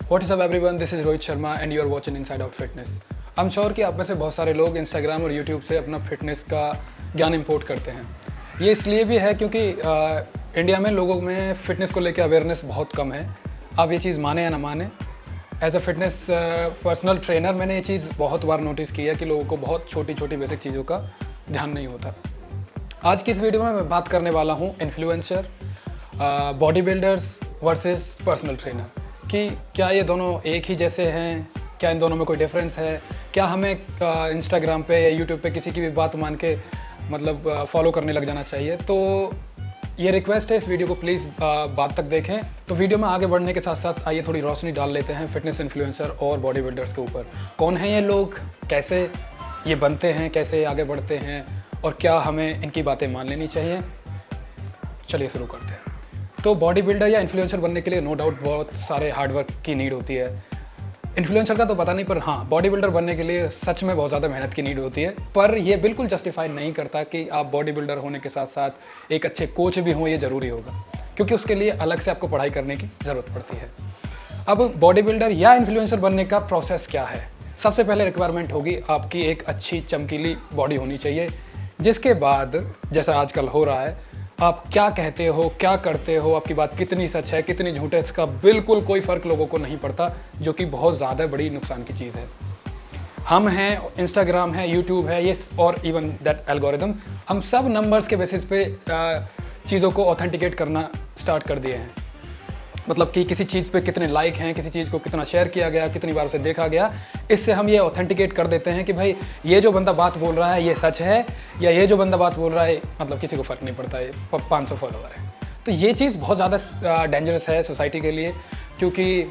What is up everyone, this is Rohit Sharma and you are watching Inside Out Fitness. I'm sure कि आप में से बहुत सारे लोग Instagram और YouTube से अपना फिटनेस का ज्ञान इंपोर्ट करते हैं। ये इसलिए भी है क्योंकि इंडिया में लोगों में फ़िटनेस को लेकर अवेयरनेस बहुत कम है। आप ये चीज़ माने या ना माने, as a fitness personal trainer मैंने ये चीज़ बहुत बार नोटिस की है कि लोगों को बहुत छोटी छोटी बेसिक चीज़ों का ध्यान नहीं होता। आज की इस वीडियो में मैं बात करने वाला हूँ influencer, body builders versus personal trainer कि क्या ये दोनों एक ही जैसे हैं, क्या इन दोनों में कोई डिफरेंस है, क्या हमें इंस्टाग्राम पे या यूट्यूब पे किसी की भी बात मान के मतलब फॉलो करने लग जाना चाहिए। तो ये रिक्वेस्ट है, इस वीडियो को प्लीज़ बाद तक देखें। तो वीडियो में आगे बढ़ने के साथ साथ आइए थोड़ी रोशनी डाल लेते हैं फिटनेस इन्फ्लुएंसर और बॉडी बिल्डर्स के ऊपर। कौन हैं ये लोग, कैसे ये बनते हैं, कैसे आगे बढ़ते हैं और क्या हमें इनकी बातें मान लेनी चाहिए। चलिए शुरू करते हैं। तो बॉडी बिल्डर या इन्फ्लुएंसर बनने के लिए नो डाउट बहुत सारे हार्डवर्क की नीड होती है। इन्फ्लुएंसर का तो पता नहीं, पर हाँ बॉडी बिल्डर बनने के लिए सच में बहुत ज़्यादा मेहनत की नीड होती है। पर यह बिल्कुल जस्टिफाई नहीं करता कि आप बॉडी बिल्डर होने के साथ साथ एक अच्छे कोच भी हों, ये ज़रूरी होगा, क्योंकि उसके लिए अलग से आपको पढ़ाई करने की ज़रूरत पड़ती है। अब बॉडी बिल्डर या इन्फ्लुएंसर बनने का प्रोसेस क्या है? सबसे पहले रिक्वायरमेंट होगी आपकी एक अच्छी चमकीली बॉडी होनी चाहिए, जिसके बाद जैसा आजकल हो रहा है, आप क्या कहते हो, क्या करते हो, आपकी बात कितनी सच है, कितनी झूठ है, इसका बिल्कुल कोई फ़र्क लोगों को नहीं पड़ता, जो कि बहुत ज़्यादा बड़ी नुकसान की चीज़ है। हम हैं, इंस्टाग्राम है, यूट्यूब है, ये और इवन दैट एल्गोरिदम, हम सब नंबर्स के बेसिस पे चीज़ों को ऑथेंटिकेट करना स्टार्ट कर दिए हैं। मतलब कि किसी चीज़ पे कितने लाइक हैं, किसी चीज़ को कितना शेयर किया गया, कितनी बार उसे देखा गया, इससे हम ये ऑथेंटिकेट कर देते हैं कि भाई ये जो बंदा बात बोल रहा है ये सच है, या ये जो बंदा बात बोल रहा है मतलब किसी को फ़र्क नहीं पड़ता, ये 500 फॉलोवर है। तो ये चीज़ बहुत ज़्यादा डेंजरस है सोसाइटी के लिए, क्योंकि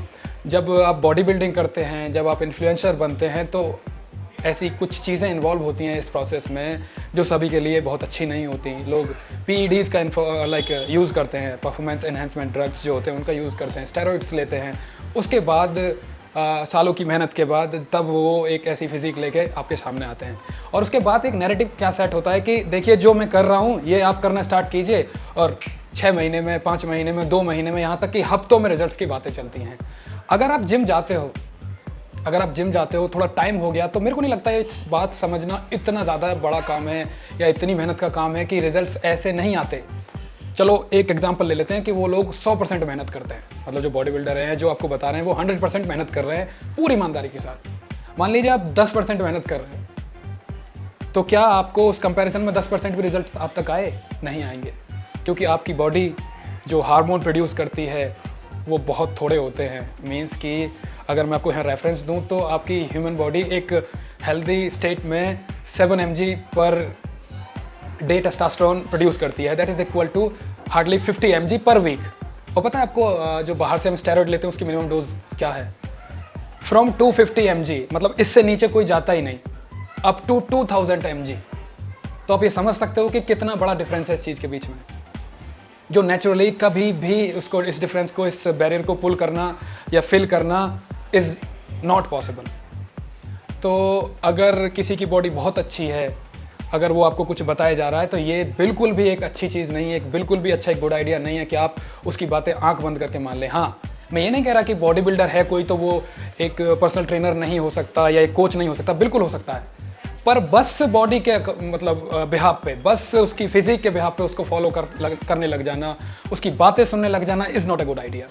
जब आप बॉडी बिल्डिंग करते हैं, जब आप इन्फ्लुएंसर बनते हैं, तो ऐसी कुछ चीज़ें इन्वॉल्व होती हैं इस प्रोसेस में जो सभी के लिए बहुत अच्छी नहीं होती। लोग PEDs का यूज़ करते हैं, परफॉर्मेंस एनहेंसमेंट ड्रग्स जो होते हैं उनका यूज़ करते हैं, स्टेरॉइड्स लेते हैं। उसके बाद सालों की मेहनत के बाद तब वो एक ऐसी फिजिक लेके आपके सामने आते हैं, और उसके बाद एक नैरेटिव क्या सेट होता है कि देखिए जो मैं कर रहा हूँ ये आप करना स्टार्ट कीजिए, और 6 महीने में, 5 महीने में, 2 महीने में, यहाँ तक कि हफ्तों में रिजल्ट्स की बातें चलती हैं। अगर आप जिम जाते हो, थोड़ा टाइम हो गया, तो मेरे को नहीं लगता ये बात समझना इतना ज़्यादा बड़ा काम है या इतनी मेहनत का काम है कि रिजल्ट्स ऐसे नहीं आते। चलो एक एग्जांपल ले लेते हैं कि वो लोग 100% मेहनत करते हैं, मतलब जो बॉडी बिल्डर हैं, जो आपको बता रहे हैं, वो 100% मेहनत कर रहे हैं पूरी ईमानदारी के साथ। मान लीजिए आप 10% मेहनत कर रहे हैं, तो क्या आपको उस कंपैरिजन में 10% भी रिजल्ट आप तक आए? नहीं आएंगे, क्योंकि आपकी बॉडी जो हार्मोन प्रोड्यूस करती है वो बहुत थोड़े होते हैं। मीन्स कि अगर मैं आपको यहाँ रेफरेंस दूँ तो आपकी ह्यूमन बॉडी एक हेल्दी स्टेट में 7 mg per day testosterone produce करती है, that is equal to hardly 50 mg per week. और पता है आपको जो बाहर से हम स्टेरॉइड लेते हैं उसकी मिनिमम डोज क्या है? फ्रॉम 250 mg, मतलब इससे नीचे कोई जाता ही नहीं, अप टू 2000 mg। तो आप ये समझ सकते हो कि कितना बड़ा डिफरेंस है इस चीज़ के बीच में, जो नेचुरली कभी भी उसको, इस डिफरेंस को, इस बैरियर को पुल करना या फिल करना इज़ नॉट पॉसिबल। तो अगर किसी की बॉडी बहुत अच्छी है, अगर वो आपको कुछ बताया जा रहा है, तो ये बिल्कुल भी एक अच्छी चीज़ नहीं है, बिल्कुल भी अच्छा एक गुड आइडिया नहीं है कि आप उसकी बातें आंख बंद करके मान लें। हाँ, मैं ये नहीं कह रहा कि बॉडी बिल्डर है कोई तो वो एक पर्सनल ट्रेनर नहीं हो सकता या एक कोच नहीं हो सकता, बिल्कुल हो सकता है, पर बस बॉडी के मतलब बिहाफ पे, बस उसकी फिजिक के बिहाफ पे उसको फॉलो करने लग जाना, उसकी बातें सुनने लग जाना is not a good idea.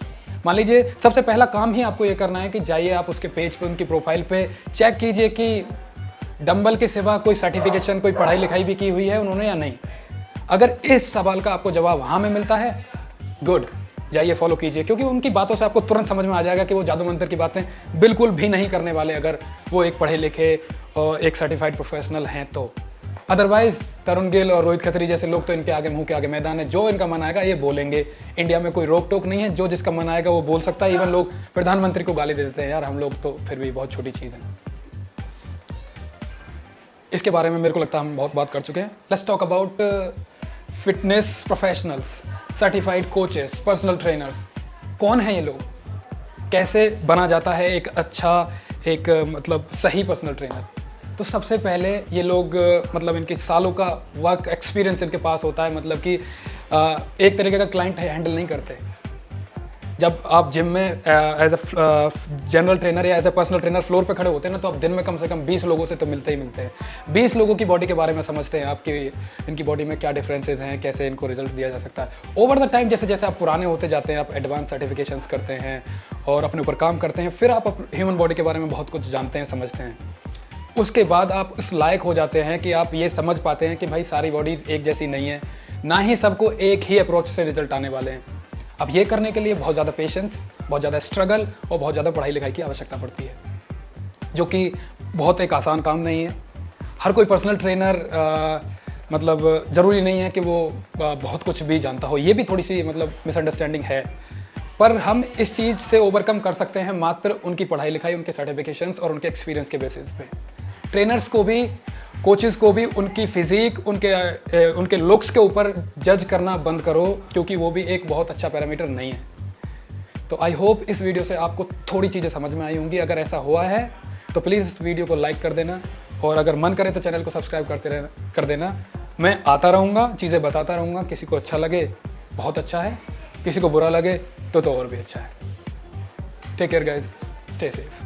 मान लीजिए सबसे पहला काम ही आपको ये करना है कि जाइए आप उसके पेज पे, उनकी प्रोफाइल पे चेक कीजिए कि डंबल के सिवा कोई सर्टिफिकेशन, कोई पढ़ाई लिखाई भी की हुई है उन्होंने या नहीं। अगर इस सवाल का आपको जवाब हाँ में मिलता है, गुड, जाइए फॉलो कीजिए, क्योंकि उनकी बातों से आपको तुरंत समझ में आ जाएगा कि वो जादू मंत्र की बातें बिल्कुल भी नहीं करने वाले, अगर वो एक पढ़े लिखे और एक सर्टिफाइड प्रोफेशनल हैं तो। अदरवाइज तरुण गिल और रोहित खत्री जैसे लोग तो इनके आगे, मुंह के आगे मैदान है, जो इनका मन आएगा ये बोलेंगे। इंडिया में कोई रोक टोक नहीं है, जो जिसका मन आएगा वो बोल सकता है। इवन लोग प्रधानमंत्री को गाली दे देते हैं, यार हम लोग तो फिर भी बहुत छोटी चीज़ है। इसके बारे में मेरे को लगता है हम बहुत बात कर चुके हैं। Let's talk about fitness professionals, certified coaches, personal trainers. कौन है ये लोग? कैसे बना जाता है एक अच्छा, एक मतलब सही पर्सनल ट्रेनर? तो सबसे पहले ये लोग मतलब इनके सालों का वर्क एक्सपीरियंस इनके पास होता है, मतलब कि एक तरीके का क्लाइंट हैंडल नहीं करते। जब आप जिम में एज अ जनरल ट्रेनर या as a personal trainer floor पे खड़े होते हैं ना, तो आप दिन में कम से कम 20 लोगों से तो मिलते ही मिलते हैं। 20 लोगों की बॉडी के बारे में समझते हैं, आपकी इनकी बॉडी में क्या डिफरेंसेस हैं, कैसे इनको रिजल्ट दिया जा सकता है। ओवर द टाइम जैसे जैसे आप पुराने होते जाते हैं, आप एडवांस सर्टिफिकेशंस करते हैं और अपने ऊपर काम करते हैं, फिर आप ह्यूमन बॉडी के बारे में बहुत कुछ जानते हैं, समझते हैं। उसके बाद आप उस लायक हो जाते हैं कि आप ये समझ पाते हैं कि भाई सारी बॉडीज़ एक जैसी नहीं है, ना ही सबको एक ही अप्रोच से रिजल्ट आने वाले हैं। अब ये करने के लिए बहुत ज़्यादा पेशेंस, बहुत ज़्यादा स्ट्रगल और बहुत ज़्यादा पढ़ाई लिखाई की आवश्यकता पड़ती है, जो कि बहुत एक आसान काम नहीं है। हर कोई पर्सनल ट्रेनर मतलब ज़रूरी नहीं है कि वो बहुत कुछ भी जानता हो, ये भी थोड़ी सी मतलब मिसअंडरस्टैंडिंग है। पर हम इस चीज़ से ओवरकम कर सकते हैं मात्र उनकी पढ़ाई लिखाई, उनके सर्टिफिकेशंस और उनके एक्सपीरियंस के बेसिस पे। ट्रेनर्स को भी, कोचेज़ को भी उनकी फिज़ीक, उनके लुक्स के ऊपर जज करना बंद करो, क्योंकि वो भी एक बहुत अच्छा पैरामीटर नहीं है। तो आई होप इस वीडियो से आपको थोड़ी चीज़ें समझ में आई होंगी। अगर ऐसा हुआ है तो प्लीज़ इस वीडियो को लाइक कर देना, और अगर मन करे तो चैनल को सब्सक्राइब कर देना। मैं आता रहूँगा, चीज़ें बताता रहूँगा। किसी को अच्छा लगे बहुत अच्छा है, किसी को बुरा लगे तो और भी अच्छा है। Take care guys, stay safe.